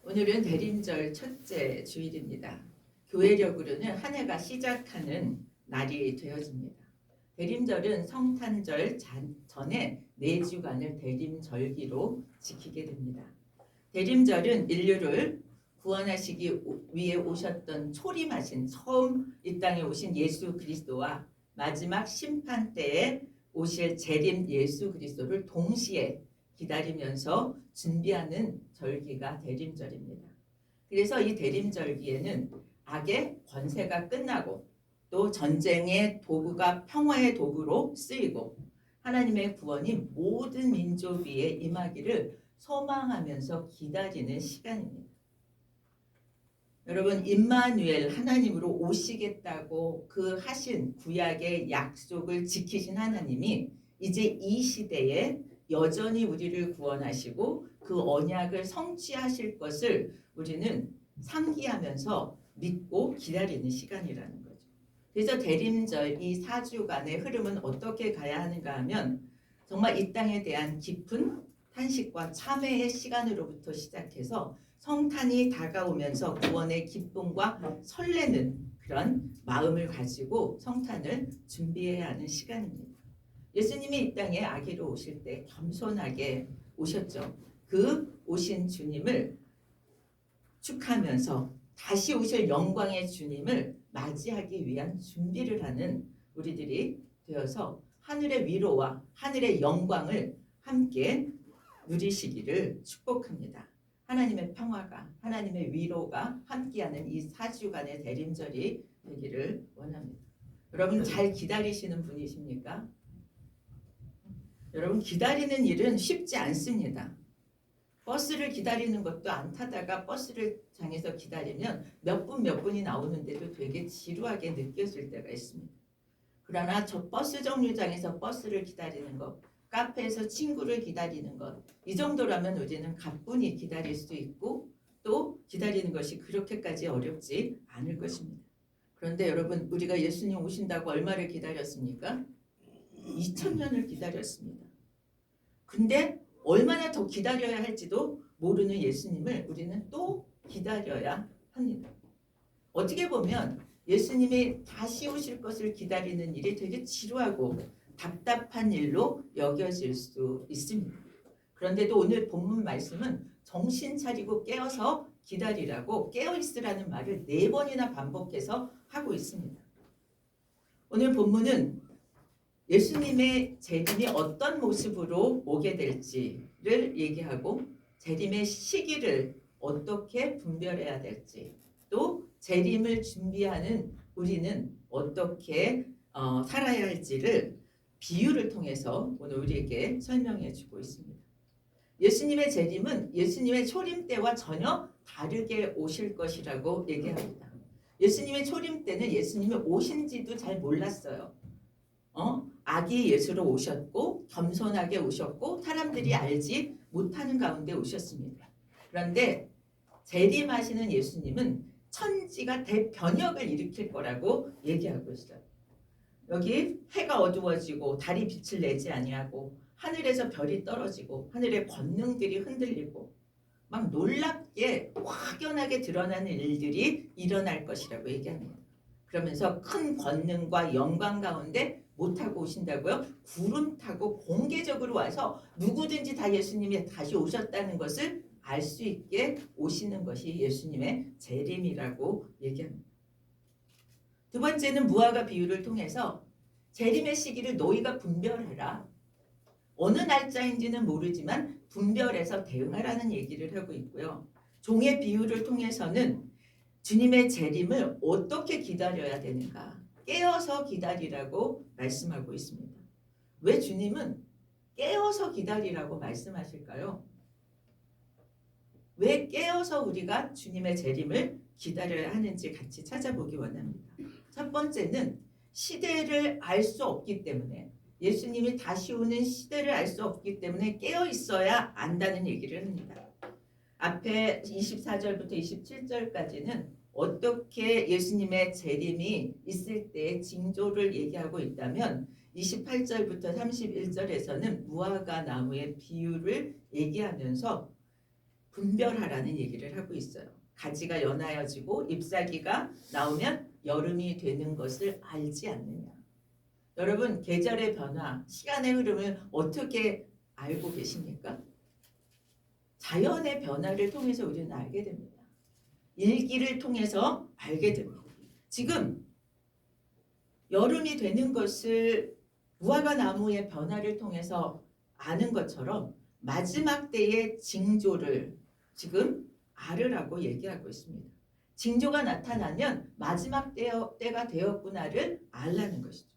오늘은 대림절 첫째 주일입니다. 교회력으로는 한 해가 시작하는 날이 되어집니다. 대림절은 성탄절 전에 4주간을 대림절기로 지키게 됩니다. 대림절은 인류를 구원하시기 위해 오셨던 초림하신 처음 이 땅에 오신 예수 그리스도와 마지막 심판 때에 오실 재림 예수 그리스도를 동시에 기다리면서 준비하는 절기가 대림절입니다. 그래서 이 대림절기에는 악의 권세가 끝나고 또 전쟁의 도구가 평화의 도구로 쓰이고 하나님의 구원이 모든 민족 위에 임하기를 소망하면서 기다리는 시간입니다. 여러분, 임마누엘 하나님으로 오시겠다고 그 하신 구약의 약속을 지키신 하나님이 이제 이 시대에 여전히 우리를 구원하시고 그 언약을 성취하실 것을 우리는 상기하면서 믿고 기다리는 시간이라는 거죠. 그래서 대림절 이 4주간의 흐름은 어떻게 가야 하는가 하면 정말 이 땅에 대한 깊은 탄식과 참회의 시간으로부터 시작해서 성탄이 다가오면서 구원의 기쁨과 설레는 그런 마음을 가지고 성탄을 준비해야 하는 시간입니다. 예수님이 이 땅에 아기로 오실 때 겸손하게 오셨죠. 그 오신 주님을 축하하면서 다시 오실 영광의 주님을 맞이하기 위한 준비를 하는 우리들이 되어서 하늘의 위로와 하늘의 영광을 함께 누리시기를 축복합니다. 하나님의 평화가, 하나님의 위로가 함께하는 이 4주간의 대림절이 되기를 원합니다. 여러분 잘 기다리시는 분이십니까? 여러분 기다리는 일은 쉽지 않습니다. 버스를 기다리는 것도 안 타다가 버스를 장에서 기다리면 몇 분이 나오는데도 되게 지루하게 느껴질 때가 있습니다. 그러나 저 버스 정류장에서 버스를 기다리는 것, 카페에서 친구를 기다리는 것, 이 정도라면 우리는 가뿐히 기다릴 수 있고 또 기다리는 것이 그렇게까지 어렵지 않을 것입니다. 그런데 여러분 우리가 예수님 오신다고 얼마를 기다렸습니까? 2000년을 기다렸습니다. 근데 얼마나 더 기다려야 할지도 모르는 예수님을 우리는 또 기다려야 합니다. 어떻게 보면 예수님이 다시 오실 것을 기다리는 일이 되게 지루하고 답답한 일로 여겨질 수 있습니다. 그런데도 오늘 본문 말씀은 정신 차리고 깨어서 기다리라고 깨어있으라는 말을 4번이나 반복해서 하고 있습니다. 오늘 본문은 예수님의 재림이 어떤 모습으로 오게 될지를 얘기하고 재림의 시기를 어떻게 분별해야 될지 또 재림을 준비하는 우리는 어떻게 살아야 할지를 비유를 통해서 오늘 우리에게 설명해 주고 있습니다. 예수님의 재림은 예수님의 초림 때와 전혀 다르게 오실 것이라고 얘기합니다. 예수님의 초림 때는 예수님이 오신지도 잘 몰랐어요. 아기 예수로 오셨고 겸손하게 오셨고 사람들이 알지 못하는 가운데 오셨습니다. 그런데 재림하시는 예수님은 천지가 대변혁을 일으킬 거라고 얘기하고 있어요. 여기 해가 어두워지고 달이 빛을 내지 아니하고 하늘에서 별이 떨어지고 하늘의 권능들이 흔들리고 막 놀랍게 확연하게 드러나는 일들이 일어날 것이라고 얘기합니다. 그러면서 큰 권능과 영광 가운데 못하고 오신다고요? 구름 타고 공개적으로 와서 누구든지 다 예수님이 다시 오셨다는 것을 알 수 있게 오시는 것이 예수님의 재림이라고 얘기합니다. 두 번째는 무화과 비유를 통해서 재림의 시기를 너희가 분별해라. 어느 날짜인지는 모르지만 분별해서 대응하라는 얘기를 하고 있고요. 종의 비유를 통해서는 주님의 재림을 어떻게 기다려야 되는가? 깨어서 기다리라고 말씀하고 있습니다. 왜 주님은 깨어서 기다리라고 말씀하실까요? 왜 깨어서 우리가 주님의 재림을 기다려야 하는지 같이 찾아보기 원합니다. 첫 번째는 시대를 알 수 없기 때문에 예수님이 다시 오는 시대를 알 수 없기 때문에 깨어 있어야 안다는 얘기를 합니다. 앞에 24절부터 27절까지는 어떻게 예수님의 재림이 있을 때 징조를 얘기하고 있다면 28절부터 31절에서는 무화과 나무의 비유를 얘기하면서 분별하라는 얘기를 하고 있어요. 가지가 연하여지고 잎사귀가 나오면 여름이 되는 것을 알지 않느냐. 여러분, 계절의 변화, 시간의 흐름을 어떻게 알고 계십니까? 자연의 변화를 통해서 우리는 알게 됩니다. 일기를 통해서 알게 됩니다. 지금 여름이 되는 것을 무화과 나무의 변화를 통해서 아는 것처럼 마지막 때의 징조를 지금 알으라고 얘기하고 있습니다. 징조가 나타나면 마지막 때가 되었구나를 알라는 것이죠.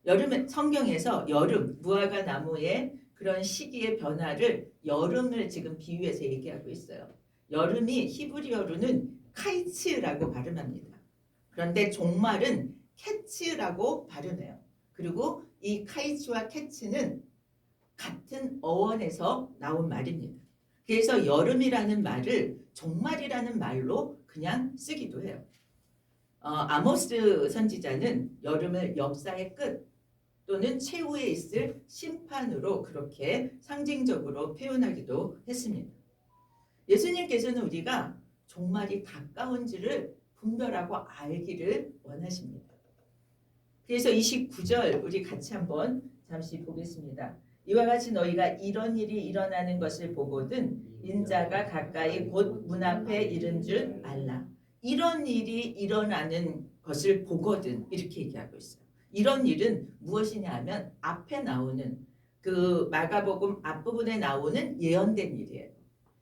여름에 성경에서 여름, 무화과 나무의 그런 시기의 변화를 여름을 지금 비유해서 얘기하고 있어요. 여름이 히브리어로는 카이츠라고 발음합니다. 그런데 종말은 캐츠라고 발음해요. 그리고 이 카이츠와 캐츠는 같은 어원에서 나온 말입니다. 그래서 여름이라는 말을 종말이라는 말로 그냥 쓰기도 해요. 아모스 선지자는 여름을 역사의 끝 또는 최후에 있을 심판으로 그렇게 상징적으로 표현하기도 했습니다. 예수님께서는 우리가 종말이 가까운지를 분별하고 알기를 원하십니다. 그래서 29절 우리 같이 한번 잠시 보겠습니다. 이와 같이 너희가 이런 일이 일어나는 것을 보거든 인자가 가까이 곧 문 앞에 이른 줄 알라. 이런 일이 일어나는 것을 보거든 이렇게 얘기하고 있어요. 이런 일은 무엇이냐 하면 앞에 나오는 그 마가복음 앞부분에 나오는 예언된 일이에요.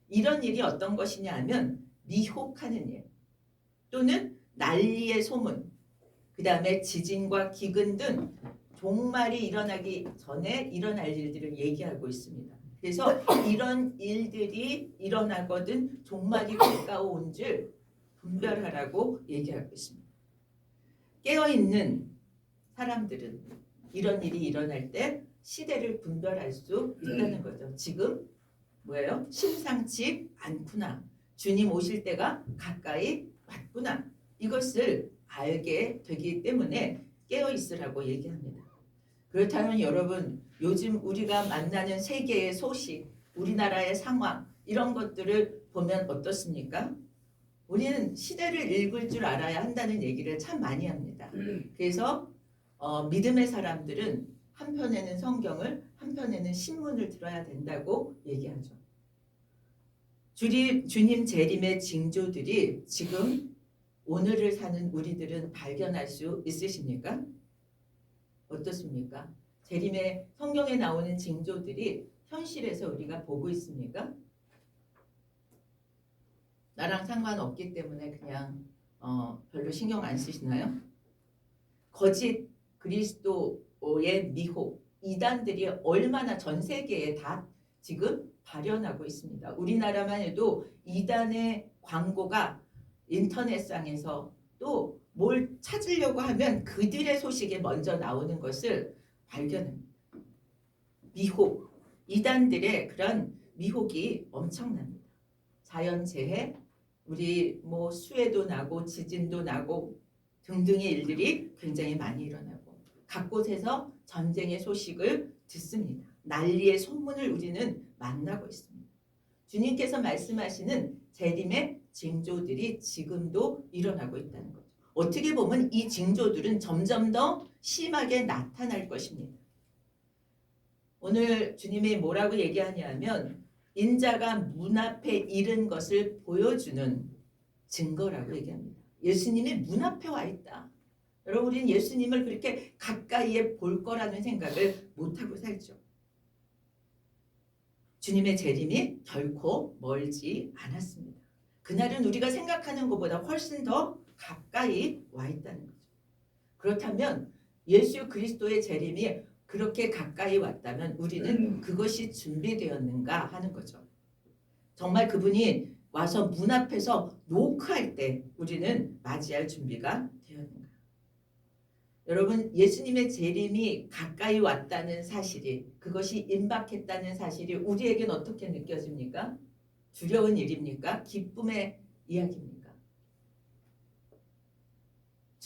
이런 일이 어떤 것이냐 하면 미혹하는 일 또는 난리의 소문, 그 다음에 지진과 기근 등 종말이 일어나기 전에 일어날 일들을 얘기하고 있습니다. 그래서 이런 일들이 일어나거든 종말이 가까운 줄 분별하라고 얘기하고 있습니다. 깨어있는 사람들은 이런 일이 일어날 때 시대를 분별할 수 있다는 거죠. 지금 뭐예요? 심상치 않구나. 주님 오실 때가 가까이 왔구나. 이것을 알게 되기 때문에 깨어 있으라고 얘기합니다. 그렇다면 여러분, 요즘 우리가 만나는 세계의 소식, 우리나라의 상황 이런 것들을 보면 어떻습니까? 우리는 시대를 읽을 줄 알아야 한다는 얘기를 참 많이 합니다. 그래서 믿음의 사람들은 한편에는 성경을, 한편에는 신문을 들어야 된다고 얘기하죠. 주님 재림의 징조들이 지금 오늘을 사는 우리들은 발견할 수 있으십니까? 어떻습니까? 재림의 성경에 나오는 징조들이 현실에서 우리가 보고 있습니까? 나랑 상관없기 때문에 그냥 별로 신경 안 쓰시나요? 거짓 그리스도의 미혹, 이단들이 얼마나 전 세계에 다 지금 발현하고 있습니다. 우리나라만 해도 이단의 광고가 인터넷상에서 또 뭘 찾으려고 하면 그들의 소식이 먼저 나오는 것을 발견합니다. 미혹, 이단들의 그런 미혹이 엄청납니다. 자연재해, 우리 뭐 수해도 나고 지진도 나고 등등의 일들이 굉장히 많이 일어나고 각 곳에서 전쟁의 소식을 듣습니다. 난리의 소문을 우리는 만나고 있습니다. 주님께서 말씀하시는 재림의 징조들이 지금도 일어나고 있다는 거죠. 어떻게 보면 이 징조들은 점점 더 심하게 나타날 것입니다. 오늘 주님이 뭐라고 얘기하냐면 인자가 문 앞에 이른 것을 보여주는 증거라고 얘기합니다. 예수님이 문 앞에 와 있다. 여러분, 우리는 예수님을 그렇게 가까이에 볼 거라는 생각을 못하고 살죠. 주님의 재림이 결코 멀지 않았습니다. 그날은 우리가 생각하는 것보다 훨씬 더 가까이 와 있다는 거죠. 그렇다면 예수 그리스도의 재림이 그렇게 가까이 왔다면 우리는 그것이 준비되었는가 하는 거죠. 정말 그분이 와서 문 앞에서 노크할 때 우리는 맞이할 준비가 되었는가. 여러분, 예수님의 재림이 가까이 왔다는 사실이, 그것이 임박했다는 사실이 우리에겐 어떻게 느껴집니까? 두려운 일입니까? 기쁨의 이야기입니까?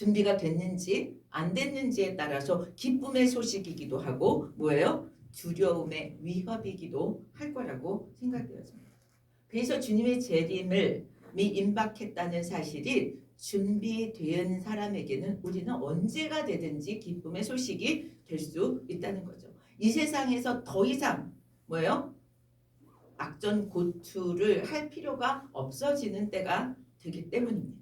준비가 됐는지 안 됐는지에 따라서 기쁨의 소식이기도 하고 뭐예요? 두려움의 위협이기도 할 거라고 생각되었습니다. 그래서 주님의 재림을 임박했다는 사실이 준비된 사람에게는 우리는 언제가 되든지 기쁨의 소식이 될 수 있다는 거죠. 이 세상에서 더 이상 뭐예요? 악전고투를 할 필요가 없어지는 때가 되기 때문입니다.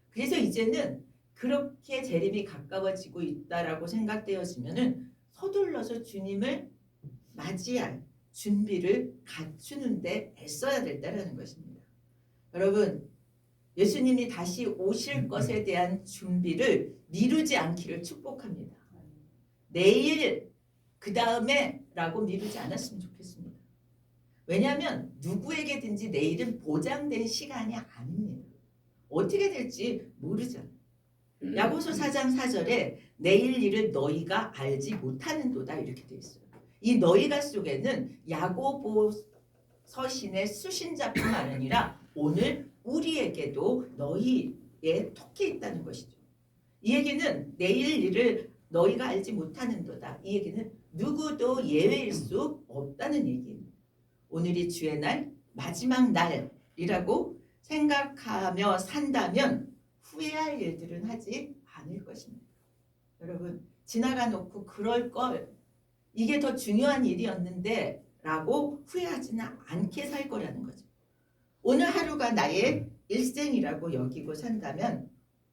그래서 이제는 그렇게 재림이 가까워지고 있다라고 생각되어지면은 서둘러서 주님을 맞이할 준비를 갖추는데 애써야 될 때라는 것입니다. 여러분, 예수님이 다시 오실 것에 대한 준비를 미루지 않기를 축복합니다. 내일 그 다음에 라고 미루지 않았으면 좋겠습니다. 왜냐하면 누구에게든지 내일은 보장된 시간이 아닙니다. 어떻게 될지 모르잖아요. 야고보 4장 4절에 내일 일을 너희가 알지 못하는도다 이렇게 되어 있어요. 이 너희가 속에는 야고보 서신의 수신자뿐만 아니라 오늘 우리에게도 너희의 톡이 있다는 것이죠. 이 얘기는 내일 일을 너희가 알지 못하는도다. 이 얘기는 누구도 예외일 수 없다는 얘기입니다. 오늘이 주의 날, 마지막 날이라고 생각하며 산다면 후회할 일들은 하지 않을 것입니다. 여러분, 지나가 놓고 그럴 걸 이게 더 중요한 일이었는데 라고 후회하지는 않게 살 거라는 거죠. 오늘 하루가 나의 일생이라고 여기고 산다면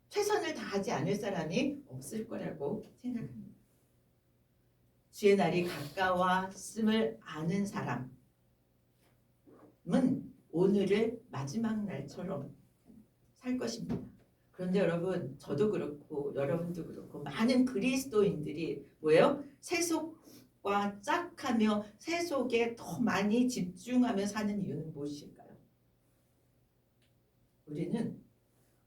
최선을 다하지 않을 사람이 없을 거라고 생각합니다. 주의 날이 가까웠음을 아는 사람은 오늘을 마지막 날처럼 살 것입니다. 그런데 여러분, 저도 그렇고 여러분도 그렇고 많은 그리스도인들이 뭐예요? 세속과 짝하며 세속에 더 많이 집중하며 사는 이유는 무엇일까요? 우리는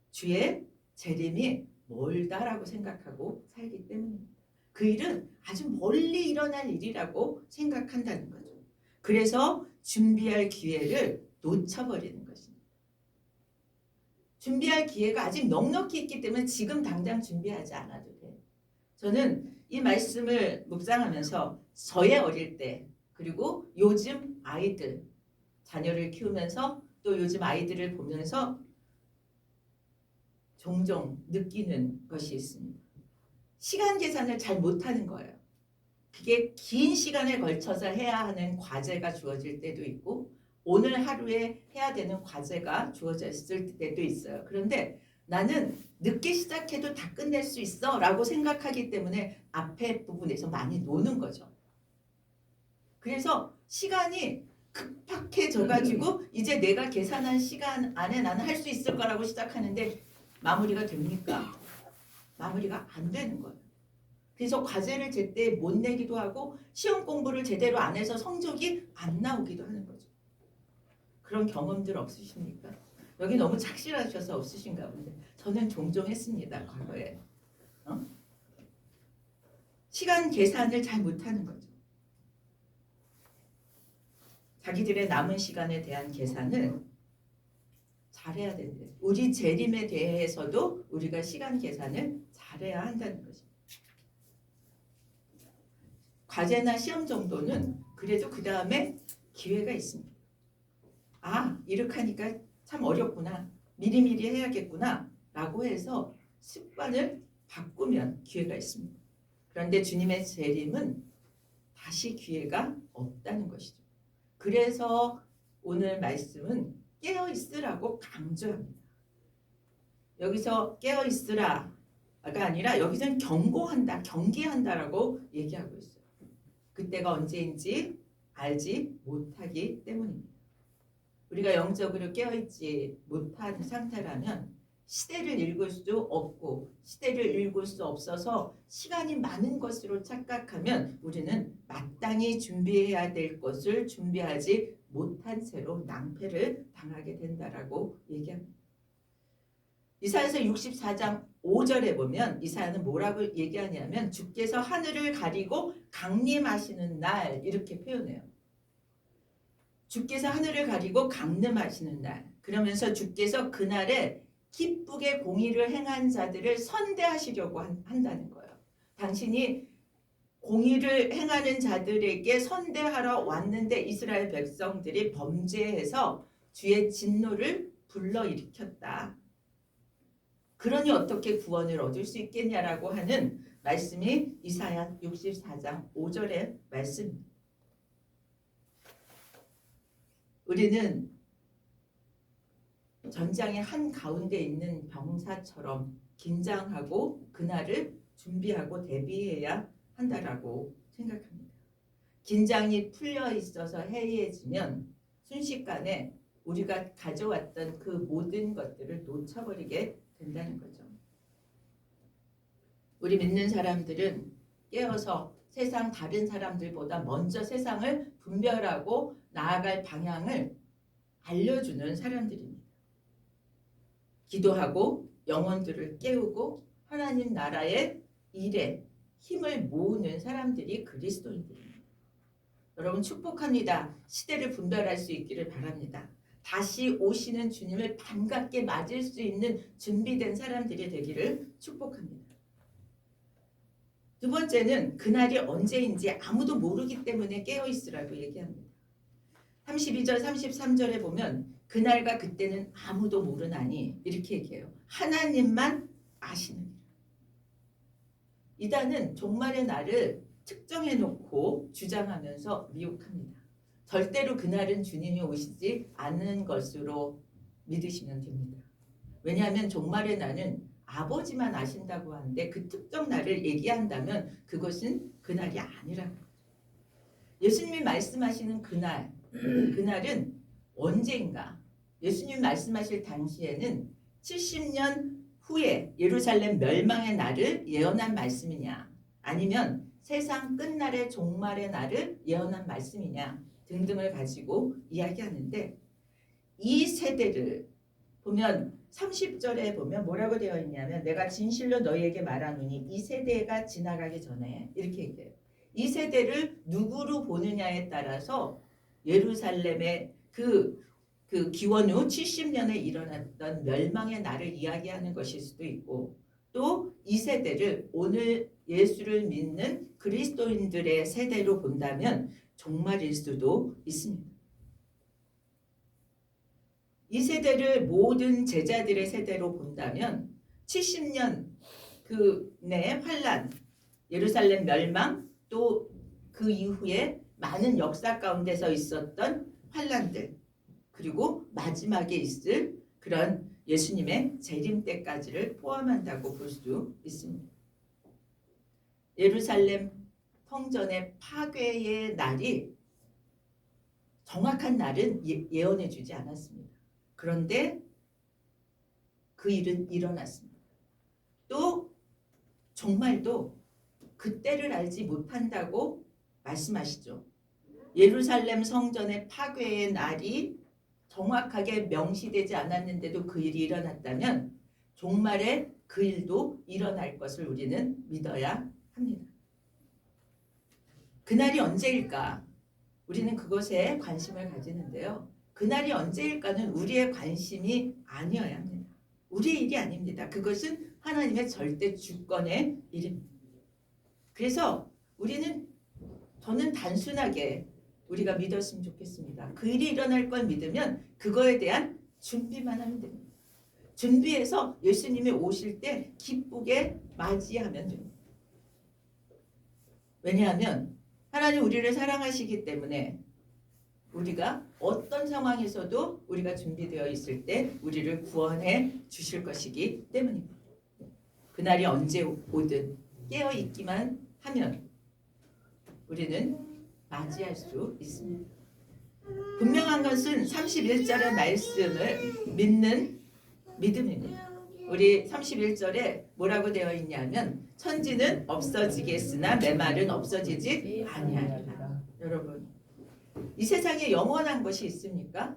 주의 재림이 멀다라고 생각하고 살기 때문입니다. 그 일은 아주 멀리 일어날 일이라고 생각한다는 거죠. 그래서 준비할 기회를 놓쳐버리는 것입니다. 준비할 기회가 아직 넉넉히 있기 때문에 지금 당장 준비하지 않아도 돼요. 저는 이 말씀을 묵상하면서 저의 어릴 때 그리고 요즘 아이들, 자녀를 키우면서 또 요즘 아이들을 보면서 종종 느끼는 것이 있습니다. 시간 계산을 잘 못하는 거예요. 그게 긴 시간에 걸쳐서 해야 하는 과제가 주어질 때도 있고 오늘 하루에 해야 되는 과제가 주어졌을 때도 있어요. 그런데 나는 늦게 시작해도 다 끝낼 수 있어 라고 생각하기 때문에 앞에 부분에서 많이 노는 거죠. 그래서 시간이 급박해져가지고 이제 내가 계산한 시간 안에 나는 할 수 있을 거라고 시작하는데 마무리가 됩니까? 마무리가 안 되는 거예요. 그래서 과제를 제때 못 내기도 하고 시험 공부를 제대로 안 해서 성적이 안 나오기도 하는 거죠. 그런 경험들 없으십니까? 여기 너무 착실하셔서 없으신가 본데 저는 종종 했습니다. 과거에. 시간 계산을 잘 못하는 거죠. 자기들의 남은 시간에 대한 계산을 잘해야 된대요. 우리 재림에 대해서도 우리가 시간 계산을 잘해야 한다는 거죠. 과제나 시험 정도는 그래도 그 다음에 기회가 있습니다. 아, 이렇게 하니까 참 어렵구나. 미리미리 해야겠구나. 라고 해서 습관을 바꾸면 기회가 있습니다. 그런데 주님의 재림은 다시 기회가 없다는 것이죠. 그래서 오늘 말씀은 깨어있으라고 강조합니다. 여기서 깨어있으라가 아니라 여기서는 경고한다, 경계한다라고 얘기하고 있어요. 그때가 언제인지 알지 못하기 때문입니다. 우리가 영적으로 깨어있지 못한 상태라면 시대를 읽을 수 없고 시대를 읽을 수 없어서 시간이 많은 것으로 착각하면 우리는 마땅히 준비해야 될 것을 준비하지 못한 채로 낭패를 당하게 된다라고 얘기합니다. 이사야서 64장 5절에 보면 이사야는 뭐라고 얘기하냐면 주께서 하늘을 가리고 강림하시는 날 이렇게 표현해요. 주께서 하늘을 가리고 강림하시는 날. 그러면서 주께서 그날에 기쁘게 공의를 행한 자들을 선대하시려고 한다는 거예요. 당신이 공의를 행하는 자들에게 선대하러 왔는데 이스라엘 백성들이 범죄해서 주의 진노를 불러일으켰다. 그러니 어떻게 구원을 얻을 수 있겠냐라고 하는 말씀이 이사야 64장 5절의 말씀입니다. 우리는 전장의 한가운데 있는 병사처럼 긴장하고 그날을 준비하고 대비해야 한다라고 생각합니다. 긴장이 풀려 있어서 해이해지면 순식간에 우리가 가져왔던 그 모든 것들을 놓쳐버리게 된다는 거죠. 우리 믿는 사람들은 깨어서 세상 다른 사람들보다 먼저 세상을 분별하고 나아갈 방향을 알려주는 사람들입니다. 기도하고 영혼들을 깨우고 하나님 나라의 일에 힘을 모으는 사람들이 그리스도인들입니다. 여러분 축복합니다. 시대를 분별할 수 있기를 바랍니다. 다시 오시는 주님을 반갑게 맞을 수 있는 준비된 사람들이 되기를 축복합니다. 두 번째는 그날이 언제인지 아무도 모르기 때문에 깨어있으라고 얘기합니다. 32절 33절에 보면 그날과 그때는 아무도 모르나니 이렇게 얘기해요. 하나님만 아시느니라. 이단은 종말의 날을 특정해놓고 주장하면서 미혹합니다. 절대로 그날은 주님이 오시지 않는 것으로 믿으시면 됩니다. 왜냐하면 종말의 날은 아버지만 아신다고 하는데 그 특정 날을 얘기한다면 그것은 그날이 아니라는 거죠. 예수님이 말씀하시는 그날은 언제인가? 예수님 말씀하실 당시에는 70년 후에 예루살렘 멸망의 날을 예언한 말씀이냐 아니면 세상 끝날의 종말의 날을 예언한 말씀이냐 등등을 가지고 이야기하는데 이 세대를 보면 30절에 보면 뭐라고 되어 있냐면 내가 진실로 너희에게 말하노니 이 세대가 지나가기 전에 이렇게 얘기해요. 이 세대를 누구로 보느냐에 따라서 예루살렘의 그 기원 후 70년에 일어났던 멸망의 날을 이야기하는 것일 수도 있고 또 이 세대를 오늘 예수를 믿는 그리스도인들의 세대로 본다면 종말일 수도 있습니다. 이 세대를 모든 제자들의 세대로 본다면 70년 내 환란, 예루살렘 멸망 또 그 이후에 많은 역사 가운데서 있었던 환란들 그리고 마지막에 있을 그런 예수님의 재림 때까지를 포함한다고 볼 수 있습니다. 예루살렘 성전의 파괴의 날이 정확한 날은 예언해 주지 않았습니다. 그런데 그 일은 일어났습니다. 또 정말도 그때를 알지 못한다고 말씀하시죠. 예루살렘 성전의 파괴의 날이 정확하게 명시되지 않았는데도 그 일이 일어났다면 종말에 그 일도 일어날 것을 우리는 믿어야 합니다. 그날이 언제일까? 우리는 그것에 관심을 가지는데요. 그날이 언제일까는 우리의 관심이 아니어야 합니다. 우리의 일이 아닙니다. 그것은 하나님의 절대 주권의 일입니다. 그래서 저는 단순하게 우리가 믿었으면 좋겠습니다. 그 일이 일어날 걸 믿으면 그거에 대한 준비만 하면 됩니다. 준비해서 예수님이 오실 때 기쁘게 맞이하면 됩니다. 왜냐하면 하나님 우리를 사랑하시기 때문에 우리가 어떤 상황에서도 우리가 준비되어 있을 때 우리를 구원해 주실 것이기 때문입니다. 그날이 언제 오든 깨어있기만 하면 우리는 맞이할 수 있습니다. 분명한 것은 31절의 말씀을 믿는 믿음입니다. 우리 31절에 뭐라고 되어 있냐면 천지는 없어지겠으나 내 말은 없어지지 아니하리라. 여러분 이 세상에 영원한 것이 있습니까?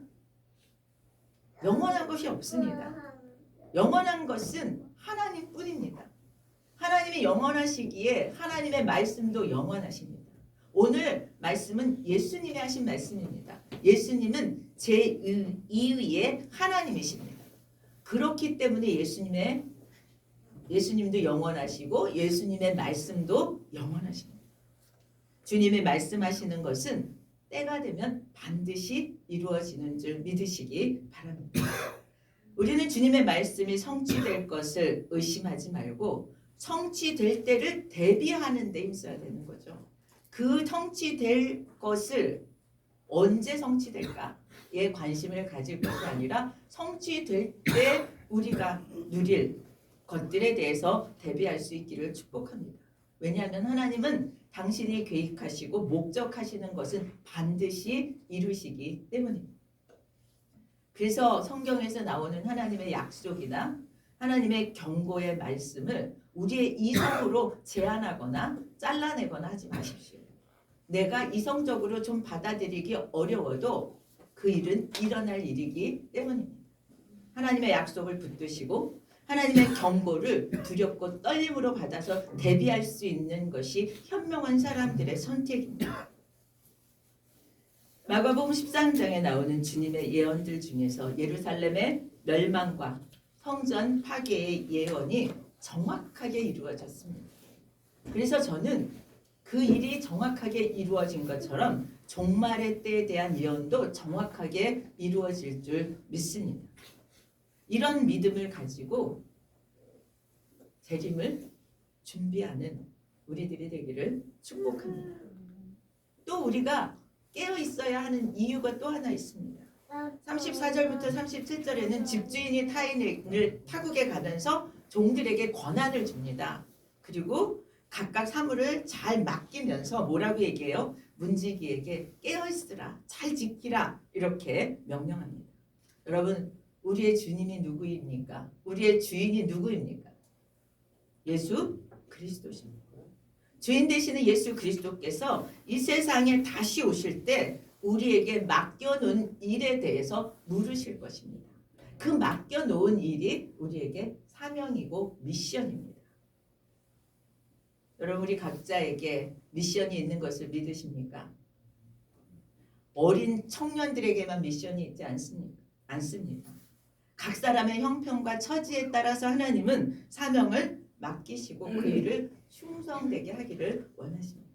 영원한 것이 없습니다. 영원한 것은 하나님뿐입니다. 하나님이 영원하시기에 하나님의 말씀도 영원하십니다. 오늘 말씀은 예수님이 하신 말씀입니다. 예수님은 제2위의 하나님이십니다. 그렇기 때문에 예수님도 영원하시고 예수님의 말씀도 영원하십니다. 주님의 말씀하시는 것은 때가 되면 반드시 이루어지는 줄 믿으시기 바랍니다. 우리는 주님의 말씀이 성취될 것을 의심하지 말고 성취될 때를 대비하는 데 힘써야 되는 거죠. 그 성취될 것을 언제 성취될까에 관심을 가질 것이 아니라 성취될 때 우리가 누릴 것들에 대해서 대비할 수 있기를 축복합니다. 왜냐하면 하나님은 당신이 계획하시고 목적하시는 것은 반드시 이루시기 때문입니다. 그래서 성경에서 나오는 하나님의 약속이나 하나님의 경고의 말씀을 우리의 이성으로 제한하거나 잘라내거나 하지 마십시오. 내가 이성적으로 좀 받아들이기 어려워도 그 일은 일어날 일이기 때문입니다. 하나님의 약속을 붙드시고 하나님의 경고를 두렵고 떨림으로 받아서 대비할 수 있는 것이 현명한 사람들의 선택입니다. 마가복음 13장에 나오는 주님의 예언들 중에서 예루살렘의 멸망과 성전 파괴의 예언이 정확하게 이루어졌습니다. 그래서 저는 그 일이 정확하게 이루어진 것처럼 종말의 때에 대한 예언도 정확하게 이루어질 줄 믿습니다. 이런 믿음을 가지고 재림을 준비하는 우리들이 되기를 축복합니다. 또 우리가 깨어 있어야 하는 이유가 또 하나 있습니다. 34절부터 37절에는 집주인이 타인을 타국에 가면서 종들에게 권한을 줍니다. 그리고 각각 사물을 잘 맡기면서 뭐라고 얘기해요? 문지기에게 깨어 있으라, 잘 지키라 이렇게 명령합니다. 여러분, 우리의 주님이 누구입니까? 우리의 주인이 누구입니까? 예수 그리스도십니다. 주인 되시는 예수 그리스도께서 이 세상에 다시 오실 때 우리에게 맡겨놓은 일에 대해서 물으실 것입니다. 그 맡겨놓은 일이 우리에게 사명이고 미션입니다. 여러분, 우리 각자에게 미션이 있는 것을 믿으십니까? 어린 청년들에게만 미션이 있지 않습니다. 각 사람의 형편과 처지에 따라서 하나님은 사명을 맡기시고 그 일을 충성되게 하기를 원하십니다.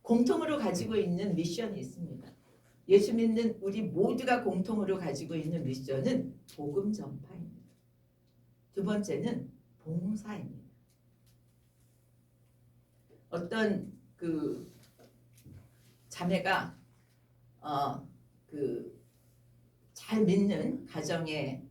공통으로 가지고 있는 미션이 있습니다. 예수 믿는 우리 모두가 공통으로 가지고 있는 미션은 복음 전파입니다. 두 번째는 봉사입니다. 어떤 그 자매가 잘 믿는 가정에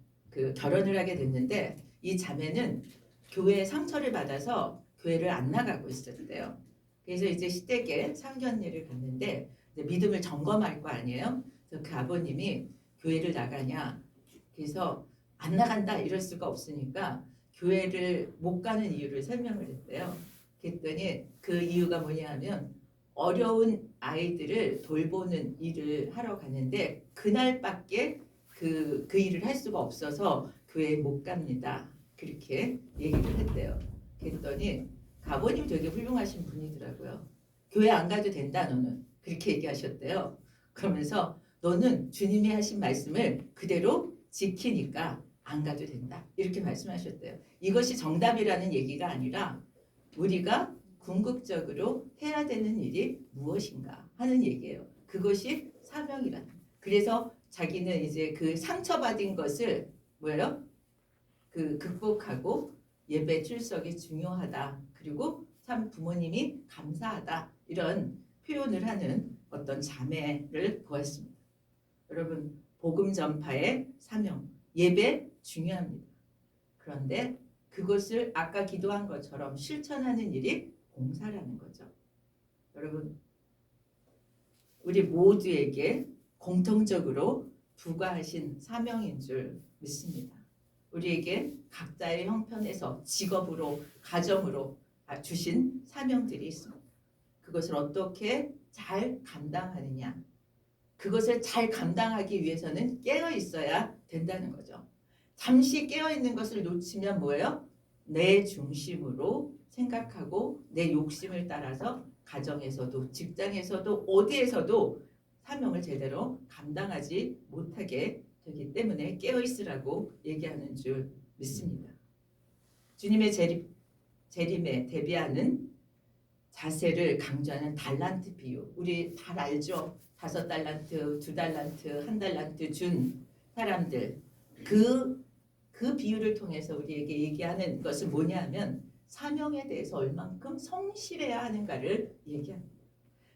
결혼을 하게 됐는데 이 자매는 교회에 상처를 받아서 교회를 안 나가고 있었대요. 그래서 이제 시댁에 상견례를 갔는데 이제 믿음을 점검할 거 아니에요. 그래서 그 아버님이 교회를 나가냐, 그래서 안 나간다 이럴 수가 없으니까 교회를 못 가는 이유를 설명을 했대요. 그랬더니 그 이유가 뭐냐면 어려운 아이들을 돌보는 일을 하러 가는데 그날밖에 그 일을 할 수가 없어서 교회에 못 갑니다. 그렇게 얘기를 했대요. 그랬더니 아버님 되게 훌륭하신 분이더라고요. 교회 안 가도 된다 너는. 그렇게 얘기하셨대요. 그러면서 너는 주님이 하신 말씀을 그대로 지키니까 안 가도 된다. 이렇게 말씀하셨대요. 이것이 정답이라는 얘기가 아니라 우리가 궁극적으로 해야 되는 일이 무엇인가 하는 얘기예요. 그것이 사명이라는. 그래서 자기는 이제 그 상처받은 것을 뭐예요? 극복하고 예배 출석이 중요하다. 그리고 참 부모님이 감사하다. 이런 표현을 하는 어떤 자매를 보았습니다. 여러분, 복음 전파의 사명, 예배 중요합니다. 그런데 그것을 아까 기도한 것처럼 실천하는 일이 봉사라는 거죠. 여러분, 우리 모두에게 공통적으로 부과하신 사명인 줄 믿습니다. 우리에게 각자의 형편에서 직업으로, 가정으로 주신 사명들이 있습니다. 그것을 어떻게 잘 감당하느냐. 그것을 잘 감당하기 위해서는 깨어 있어야 된다는 거죠. 잠시 깨어 있는 것을 놓치면 뭐예요? 내 중심으로 생각하고 내 욕심을 따라서 가정에서도 직장에서도 어디에서도 사명을 제대로 감당하지 못하게 되기 때문에 깨어 있으라고 얘기하는 줄 믿습니다. 주님의 재림에 대비하는 자세를 강조하는 달란트 비유. 우리 잘 알죠? 5달란트, 2달란트, 1달란트 준 사람들. 그 비유를 통해서 우리에게 얘기하는 것은 뭐냐면 사명에 대해서 얼만큼 성실해야 하는가를 얘기합니다.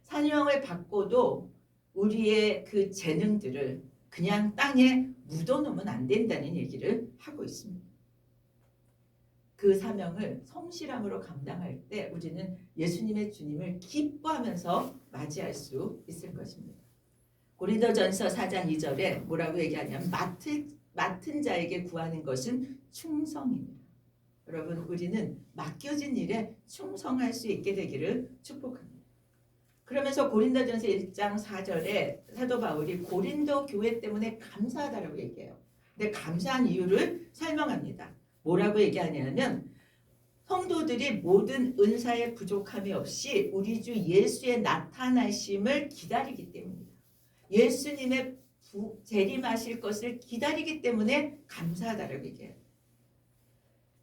사명을 받고도 우리의 그 재능들을 그냥 땅에 묻어놓으면 안 된다는 얘기를 하고 있습니다. 그 사명을 성실함으로 감당할 때 우리는 예수님의 주님을 기뻐하면서 맞이할 수 있을 것입니다. 고린도전서 4장 2절에 뭐라고 얘기하냐면 맡은 자에게 구하는 것은 충성입니다. 여러분, 우리는 맡겨진 일에 충성할 수 있게 되기를 축복합니다. 그러면서 고린도전서 1장 4절에 사도 바울이 고린도 교회 때문에 감사하다라고 얘기해요. 근데 감사한 이유를 설명합니다. 뭐라고 얘기하냐면 성도들이 모든 은사의 부족함이 없이 우리 주 예수의 나타나심을 기다리기 때문입니다. 예수님의 재림하실 것을 기다리기 때문에 감사하다라고 얘기해요.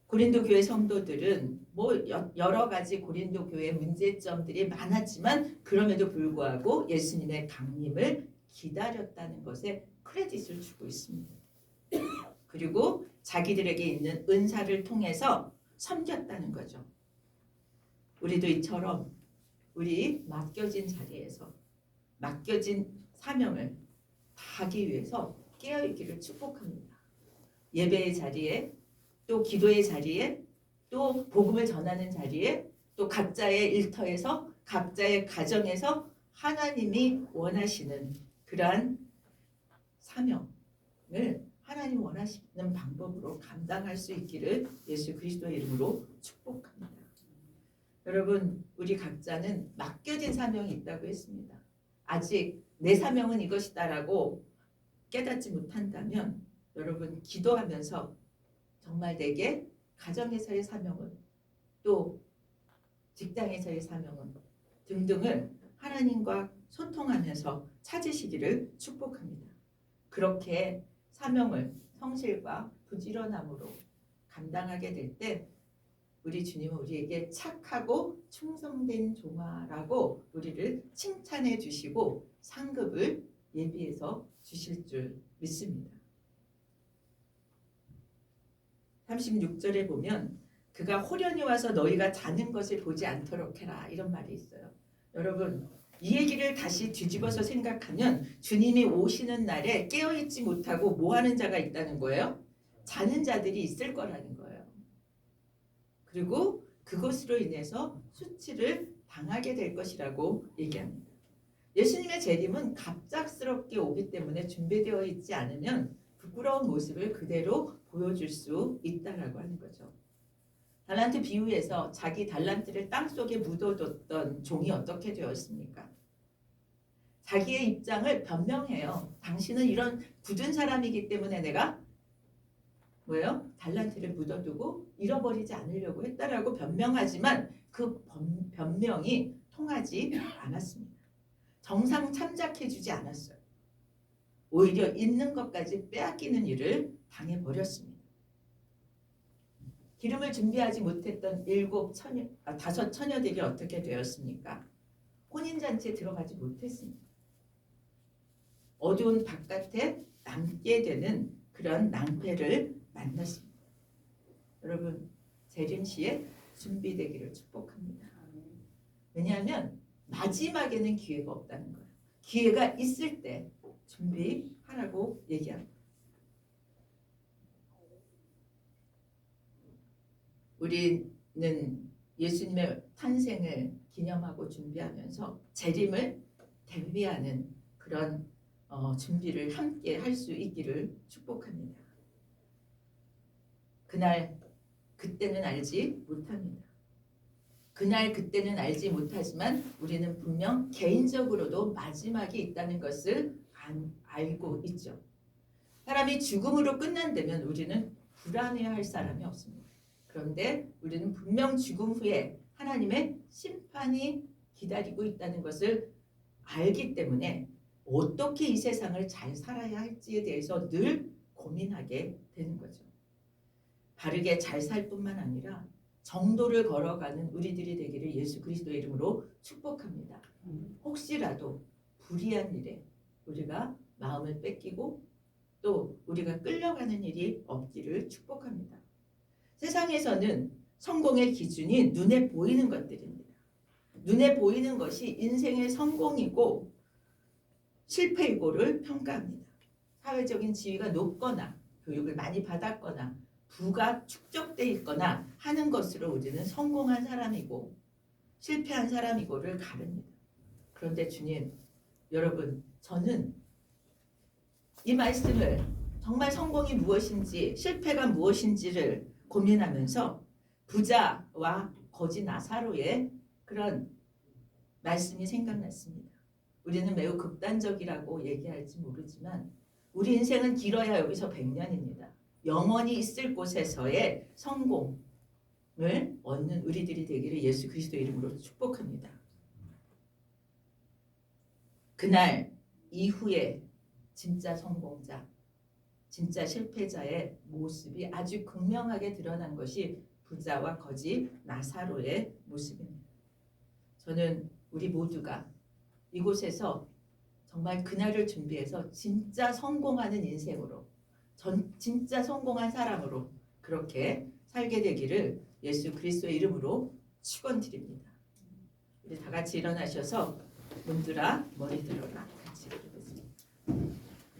고린도 교회 성도들은 뭐 여러 가지 고린도 교회 문제점들이 많았지만 그럼에도 불구하고 예수님의 강림을 기다렸다는 것에 크레딧을 주고 있습니다. 그리고 자기들에게 있는 은사를 통해서 섬겼다는 거죠. 우리도 이처럼 우리 맡겨진 자리에서 맡겨진 사명을 다하기 위해서 깨어있기를 축복합니다. 예배의 자리에 또 기도의 자리에 또 복음을 전하는 자리에 또 각자의 일터에서 각자의 가정에서 하나님이 원하시는 그러한 사명을 하나님 원하시는 방법으로 감당할 수 있기를 예수 그리스도의 이름으로 축복합니다. 여러분, 우리 각자는 맡겨진 사명이 있다고 했습니다. 아직 내 사명은 이것이다라고 깨닫지 못한다면 여러분 기도하면서 정말 내게 가정에서의 사명은 또 직장에서의 사명은 등등을 하나님과 소통하면서 찾으시기를 축복합니다. 그렇게 사명을 성실과 부지런함으로 감당하게 될 때 우리 주님은 우리에게 착하고 충성된 종아라고 우리를 칭찬해 주시고 상급을 예비해서 주실 줄 믿습니다. 36절에 보면 그가 호련히 와서 너희가 자는 것을 보지 않도록 해라 이런 말이 있어요. 여러분, 이 얘기를 다시 뒤집어서 생각하면 주님이 오시는 날에 깨어있지 못하고 뭐하는 자가 있다는 거예요? 자는 자들이 있을 거라는 거예요. 그리고 그것으로 인해서 수치를 당하게 될 것이라고 얘기합니다. 예수님의 재림은 갑작스럽게 오기 때문에 준비되어 있지 않으면 부끄러운 모습을 그대로 보여줄 수 있다라고 하는 거죠. 달란트 비유에서 자기 달란트를 땅속에 묻어뒀던 종이 어떻게 되었습니까? 자기의 입장을 변명해요. 당신은 이런 굳은 사람이기 때문에 내가 뭐예요? 달란트를 묻어두고 잃어버리지 않으려고 했다라고 변명하지만 그 변명이 통하지 않았습니다. 정상 참작해주지 않았어요. 오히려 있는 것까지 빼앗기는 일을 당해버렸습니다. 기름을 준비하지 못했던 5 처녀들이 어떻게 되었습니까? 혼인잔치에 들어가지 못했습니다. 어두운 바깥에 남게 되는 그런 낭패를 만났습니다. 여러분, 재림시에 준비되기를 축복합니다. 왜냐하면 마지막에는 기회가 없다는 거예요. 기회가 있을 때 준비하라고 얘기합니다. 우리는 예수님의 탄생을 기념하고 준비하면서 재림을 대비하는 그런 준비를 함께 할 수 있기를 축복합니다. 그때는 알지 못합니다. 그때는 알지 못하지만 우리는 분명 개인적으로도 마지막이 있다는 것을 알고 있죠. 사람이 죽음으로 끝난다면 우리는 불안해할 사람이 없습니다. 그런데 우리는 분명 죽음 후에 하나님의 심판이 기다리고 있다는 것을 알기 때문에 어떻게 이 세상을 잘 살아야 할지에 대해서 늘 고민하게 되는 거죠. 바르게 잘 살 뿐만 아니라 정도를 걸어가는 우리들이 되기를 예수 그리스도의 이름으로 축복합니다. 혹시라도 불의한 일에 우리가 마음을 뺏기고 또 우리가 끌려가는 일이 없기를 축복합니다. 세상에서는 성공의 기준이 눈에 보이는 것들입니다. 눈에 보이는 것이 인생의 성공이고 실패이고를 평가합니다. 사회적인 지위가 높거나 교육을 많이 받았거나 부가 축적돼 있거나 하는 것으로 우리는 성공한 사람이고 실패한 사람이고를 가릅니다. 그런데 주님, 여러분, 저는 이 말씀을 정말 성공이 무엇인지 실패가 무엇인지를 고민하면서 부자와 거지 나사로의 그런 말씀이 생각났습니다. 우리는 매우 극단적이라고 얘기할지 모르지만 우리 인생은 길어야 여기서 100년입니다. 영원히 있을 곳에서의 성공을 얻는 우리들이 되기를 예수 그리스도 이름으로 축복합니다. 그날 이후에 진짜 성공자, 진짜 실패자의 모습이 아주 극명하게 드러난 것이 부자와 거지 나사로의 모습입니다. 저는 우리 모두가 이곳에서 정말 그날을 준비해서 진짜 성공하는 인생으로 진짜 성공한 사람으로 그렇게 살게 되기를 예수 그리스도의 이름으로 축원드립니다. 우리 다 같이 일어나셔서 문들아 머리 들어라 같이 기도하겠습니다.